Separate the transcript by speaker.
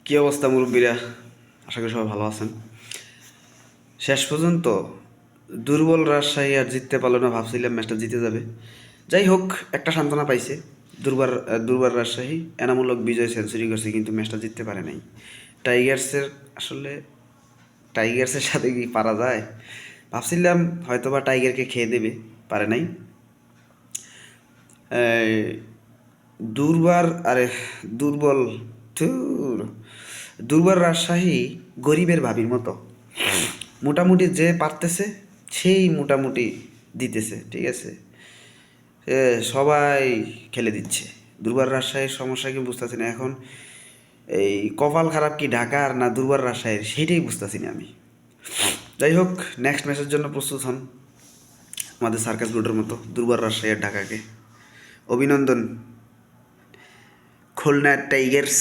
Speaker 1: কী অবস্থা মুরব্বীরা? আশা করি সবাই ভালো আছেন। শেষ পর্যন্ত দুর্বল রাজশাহী আর জিততে পারলো না, ভাবছিলাম ম্যাচটা জিতে যাবে। যাই হোক, একটা সান্ত্বনা পাইছে। দুর্বার রাজশাহী এনামূলক বিজয় সেঞ্চুরি করছে, কিন্তু ম্যাচটা জিততে পারে নাই। টাইগার্সের আসলে টাইগার্সের সাথে কি পারা যায়? ভাবছিলাম হয়তোবা টাইগারকে খেয়ে দেবে, পারে নাই। এই, দুর্বার আরে দুর্বল ধুর দুর্বার রাজশাহী গরিবের ভাবির মতো। মোটামুটি যে পারতেছে সেই মোটামুটি দিতেছে, ঠিক আছে। সবাই খেলে দিচ্ছে। দুর্বার রাজশাহীর সমস্যা কি বুঝতেছি না এখন। এই কপাল খারাপ কি ঢাকার না দুর্বার রাজশাহীর, সেইটাই বুঝতেছি না আমি। যাই হোক, নেক্সট ম্যাচের জন্য প্রস্তুত হন আমাদের সার্কাস বোর্ডের মতো দুর্বার রাজশাহী আর ঢাকাকে। অভিনন্দন খুলনা টাইগার্স।